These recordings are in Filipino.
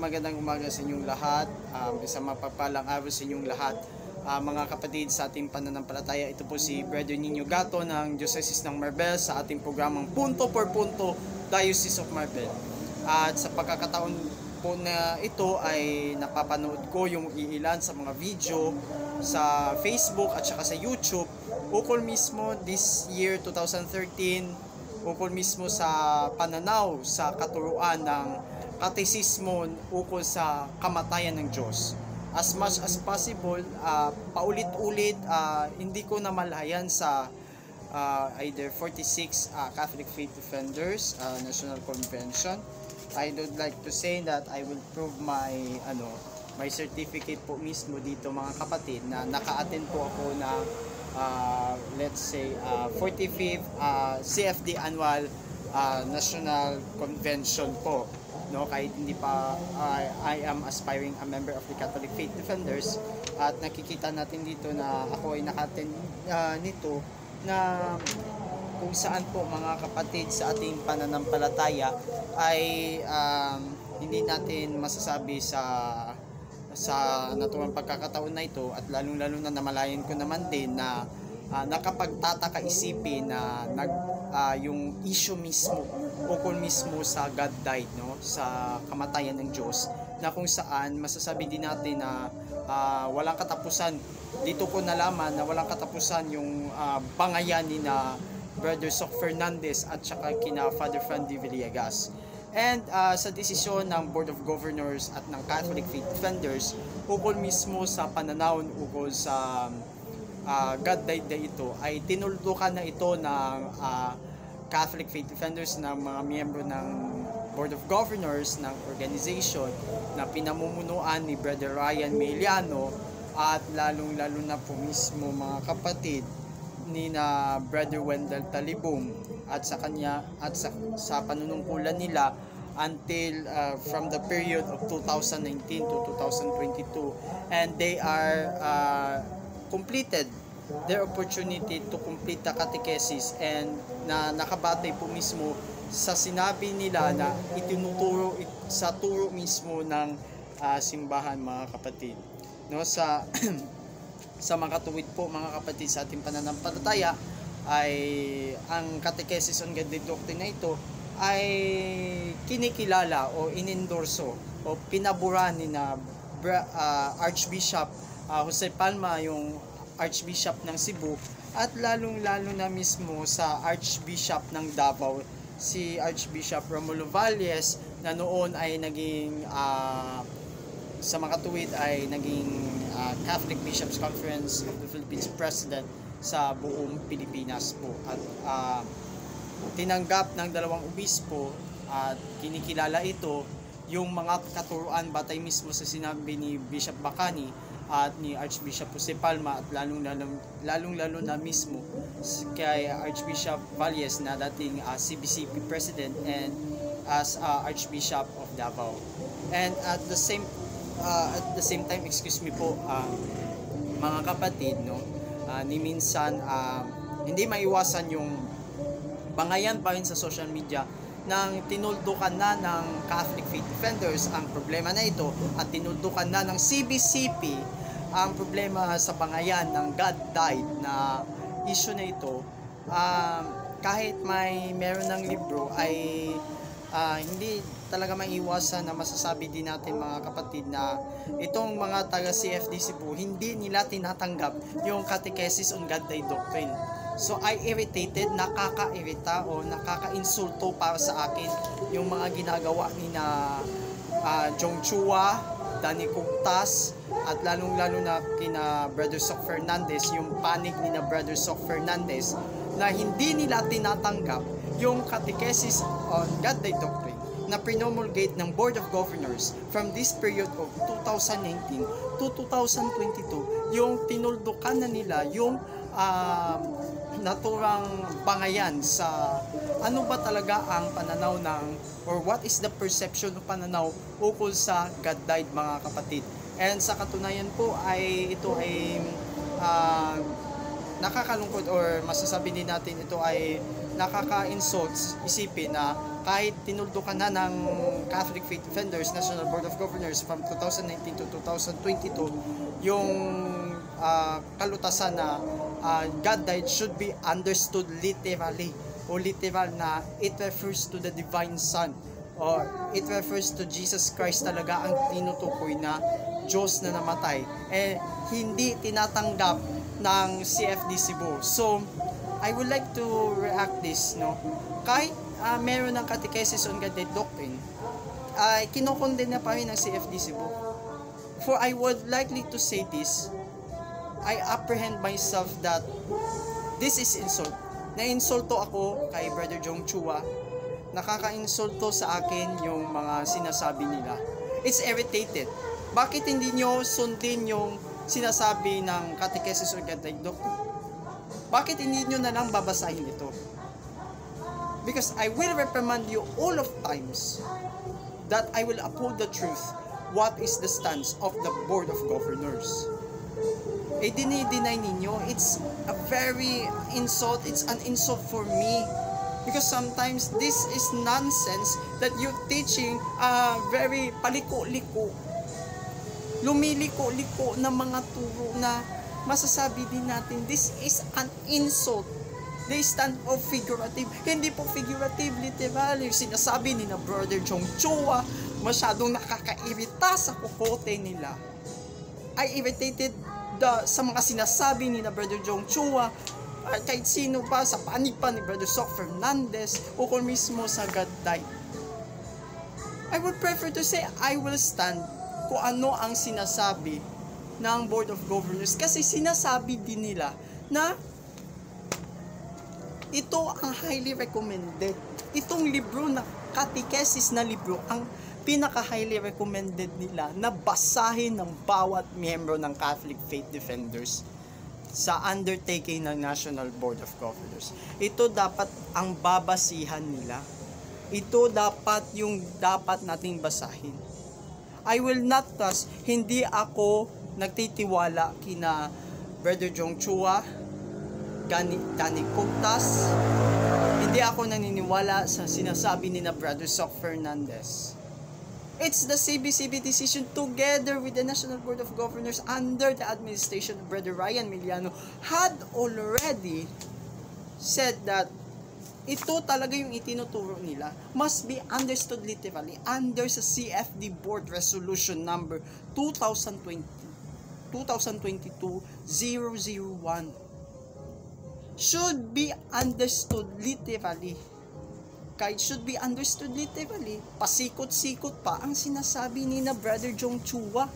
magandang umaga sa inyong lahat. Isang mapagpalang araw sa inyong lahat. Mga kapatid sa ating pananampalataya, ito po si Brother Nino Gato ng Diocese ng Marbel sa ating programang Punto por Punto, Diocese of Marbel. At sa pagkakataon po na ito ay napapanood ko yung iilan sa mga video sa Facebook at saka sa YouTube ukol mismo this year 2013, ukol mismo sa pananaw sa katuruan ng katesismo ukol sa kamatayan ng Diyos. As much as possible, paulit-ulit, hindi ko namalayan sa either 46 Catholic Faith Defenders National Convention. I would like to say that I will prove my certificate po mismo dito mga kapatid na naka-attend po ako na let's say 45th CFD Annual National Convention po. No, kahit hindi pa I am aspiring a member of the Catholic Faith Defenders, at nakikita natin dito na ako ay naka-attend nito, na kung saan po mga kapatid sa ating pananampalataya ay hindi natin masasabi sa naturang pagkakataon na ito, at lalong-lalo na namalayan ko naman din na nakapagtataka isipin na yung issue mismo ukol mismo sa God died, no, sa kamatayan ng Diyos, na kung saan masasabi din natin na walang katapusan. Dito ko nalaman na walang katapusan yung bangayan ni na Brother Soc Fernandez at saka kina Father Frandy Villegas. And sa desisyon ng Board of Governors at ng Catholic Faith Defenders ukol mismo sa pananaw ukol sa God died na ito, ay tinuldukan na ito ng Catholic Faith Defenders, ng mga miyembro ng Board of Governors ng organization na pinamumunuan ni Brother Ryan Meliano, at lalong-lalo na po mismo mga kapatid ni na Brother Wendell Talibum at sa kanya at sa panunungkulan nila until from the period of 2019 to 2022, and they are completed their opportunity to complete the catechesis, and na nakabatay po mismo sa sinabi nila na itinuturo sa turo mismo ng simbahan mga kapatid, no, sa sa mga katuwid po mga kapatid sa ating pananampalataya, ay ang catechesis on God Doctrine na ito ay kinikilala o inendorso o pinaburan ni na Archbishop Jose Palma, yung Archbishop ng Cebu, at lalong-lalo na mismo sa Archbishop ng Davao, si Archbishop Romulo Valles, na noon ay naging sa makatuwid ay naging Catholic Bishops Conference of the Philippines President sa buong Pilipinas po, at tinanggap ng dalawang obispo at kinikilala ito yung mga katuruan batay mismo sa sinabi ni Bishop Bacani at ni Archbishop Jose Palma, at lalong-lalo na mismo kay Archbishop Valles na dating CBCP President and as Archbishop of Davao. And at the same time, excuse me po mga kapatid, no, ni minsan hindi maiwasan yung bangayan pa rin sa social media nang tinuldukan na ng Catholic Faith Defenders ang problema na ito, at tinuldukan na ng CBCP ang problema sa bangayan ng God died na issue na ito. Kahit meron ng libro ay hindi talaga maiwasan na masasabi din natin mga kapatid na itong mga taga CFD Cebu, hindi nila tinatanggap yung catechesis on God died doctrine. So I irritated, nakaka-irita o nakaka-insulto para sa akin yung mga ginagawa ni na Jong Chua, Danny Cugtas, at lalong-lalo na kina Brother Soc Fernandez, yung panig ni na Brother Soc Fernandez, na hindi nila tinatanggap yung catechesis on God died doctrine na promulgate ng Board of Governors from this period of 2019 to 2022, yung tinuldukan na nila yung naturang bangayan sa ano ba talaga ang pananaw ng, or what is the perception of pananaw ukol sa God died mga kapatid. And sa katunayan po ay ito ay nakakalungkot, or masasabi din natin ito ay nakaka-insults isipin na kahit tinuldukan na ng Catholic Faith Defenders National Board of Governors from 2019 to 2022 yung kalutasan na God died should be understood literally, o literal na it refers to the divine Son, or it refers to Jesus Christ talaga ang tinutukoy na Diyos na namatay, hindi tinatanggap ng CFD Cebu. So I would like to react this, no? Kahit meron ng catechesis on God doctrine, kinokondem na pa rin ng CFD Cebu. For I would likely to say this, I apprehend myself that this is insult. Na-insulto ako kay Brother Jong Chua. Nakaka-insulto sa akin yung mga sinasabi nila. It's irritated. Bakit hindi nyo sundin yung sinasabi ng catechesis or God doctrine? Bakit hindi nyo na lang babasahin ito? Because I will reprimand you all of times that I will uphold the truth. What is the stance of the Board of Governors? Dini-deny ninyo. It's a very insult. It's an insult for me. Because sometimes this is nonsense that you're teaching very paliko-liko. Lumiliko-liko na mga turo na masasabi din natin, this is an insult. They stand for figurative. Hindi po figurative, literal. Yung sinasabi ni na Brother Jong Chua, masyadong nakakairita sa kukote nila. I irritated sa mga sinasabi ni na Brother Jong Chua, kahit sino pa, sa panig pa ni Brother Soc Fernandez, o kung mismo sa God died. I would prefer to say, I will stand kung ano ang sinasabi ng Board of Governors, kasi sinasabi din nila na ito ang highly recommended. Itong libro na catechesis na libro ang pinaka-highly recommended nila na basahin ng bawat miyembro ng Catholic Faith Defenders sa undertaking ng National Board of Governors. Ito dapat ang babasihan nila. Ito dapat yung dapat nating basahin. I will not trust, hindi ako nagtitiwala kina Brother Jong Chua, Danny Coctas, hindi ako naniniwala sa sinasabi ni na Brother Soc Fernandez. It's the CBCB decision together with the National Board of Governors under the administration of Brother Ryan Miliano had already said that ito talaga yung itinuturo nila must be understood literally under sa CFD Board Resolution number 2022-001 should be understood literally. Kahit should be understood literally, pasikot-sikot pa ang sinasabi ni na Brother Jong Chua.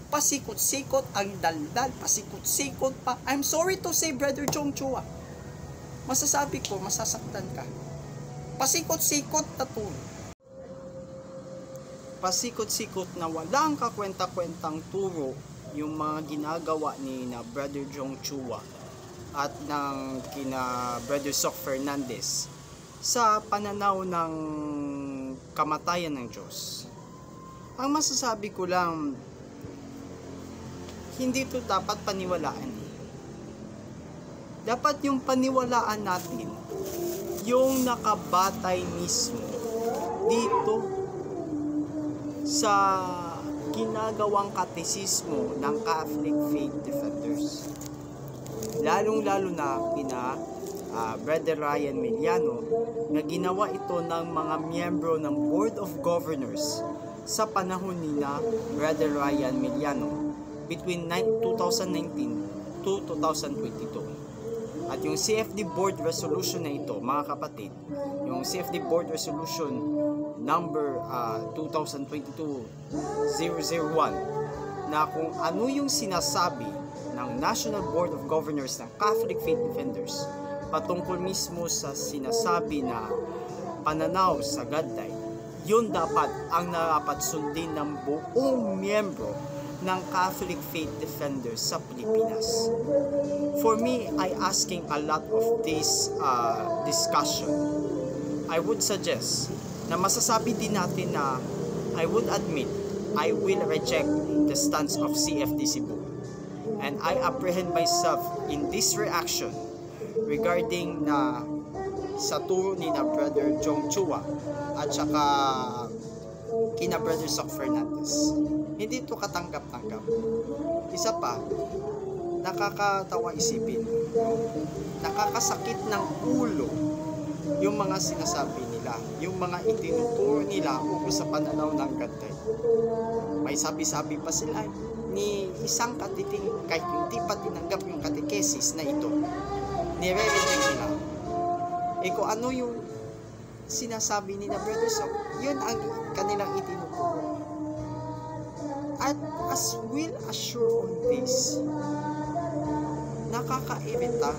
Pasikot-sikot ang daldal, pasikot-sikot pa. I'm sorry to say, Brother Jong Chua, masasabi ko, masasaktan ka. Pasikot-sikot na to. Pasikot-sikot na walang kakwenta-kwentang turo yung mga ginagawa ni na Brother Jong Chua at ng kina Brother Soc Fernandez sa pananaw ng kamatayan ng Diyos. Ang masasabi ko lang, hindi ito dapat paniwalaan. Dapat yung paniwalaan natin, yung nakabatay mismo dito sa ginagawang katesismo ng Catholic Faith Defenders. Lalong-lalo na kina Brother Ryan Miliano na ginawa ito ng mga miyembro ng Board of Governors sa panahon ni na Brother Ryan Miliano between 2019 to 2022. At yung CFD Board Resolution na ito, mga kapatid, yung CFD Board Resolution number 2022-001 na kung ano yung sinasabi ng National Board of Governors ng Catholic Faith Defenders patungkol mismo sa sinasabi na pananaw sa God died, yun dapat ang narapat sundin ng buong miyembro ng Catholic Faith Defenders sa Pilipinas. For me, I asking a lot of this discussion. I would suggest na masasabi din natin na I would admit I will reject the stance of CFD Cebu. And I apprehend myself in this reaction regarding na sa turo ni na Brother Jong Chua at saka kina Brother Soc Fernandez. Hindi ito katanggap-tanggap. Isa pa, nakakatawa isipin, nakakasakit ng ulo yung mga sinasabi nila, yung mga itinuturo nila ukol sa pananaw ng Godhead. May sabi-sabi pa sila ni isang katiting, kahit hindi pa tinanggap yung katekesis na ito, nire-reject nila. Kung ano yung sinasabi ni na Brother Soc, yun ang kanilang itinuturo. At as will assure on this, nakakairita,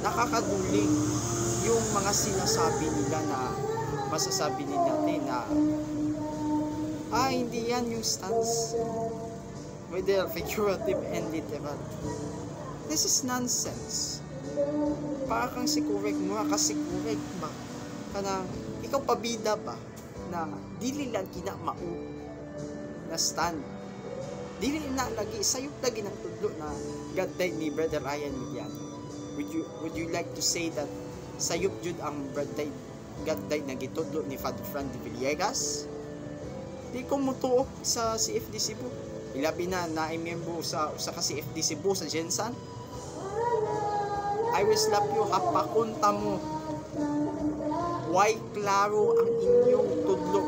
nakakaduling yung mga sinasabi nila na masasabi nila na hindi yan yung stance, whether figurative and literal. This is nonsense. Para kang sikurek mo, kasikurek ba kanang ikaw pabida ba na dili lang kinamao na stand, dili na lagi sayop lagi ng tudlo na Godhead ni Brother Ryan Miliano. Would you like to say that sayop jud ang Godhead na gitudlo ni Father Fran de Villegas? Di ko mutuo sa CFD Cebu, ilabi na naay miyembro sa ka CFD Cebu sa Gensan. I will slap you, hapakunta mo. Why klaro ang inyong tudlo?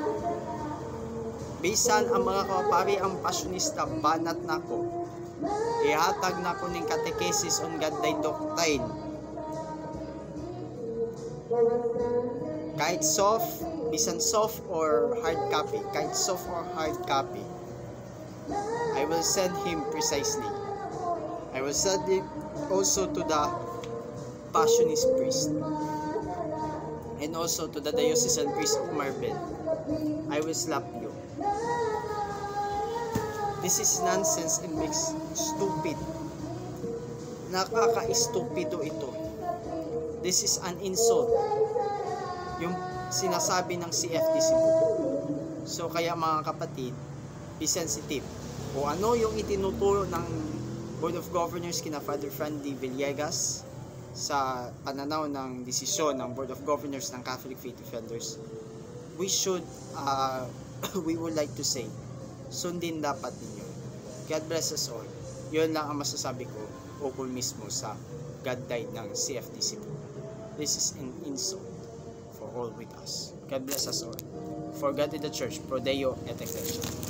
Bisan ang mga kapari ang pasyonista, banat nako. Ihatag nako ning catechesis on Godhead doctrine. Kahit soft, bisan soft or hard copy, kahit soft or hard copy, I will send him precisely. I will send it also to the Passionist priest and also to the diocesan priest Umar Ben. I will slap you. This is nonsense and makes stupid. Nakaka-estupido ito. This is an insult, yung sinasabi ng CFD Cebu. So kaya mga kapatid, be sensitive. O ano yung itinuturo ng Board of Governors kina Father Fran de Villegas sa pananaw ng desisyon ng Board of Governors ng Catholic Faith Defenders, we would like to say, sundin dapat ninyo. God bless us all. Yun lang ang masasabi ko ukol mismo sa Godhead ng CFD Cebu. This is an insult for all with us. God bless us all. For God in the Church, Pro Deo et Ecclesia.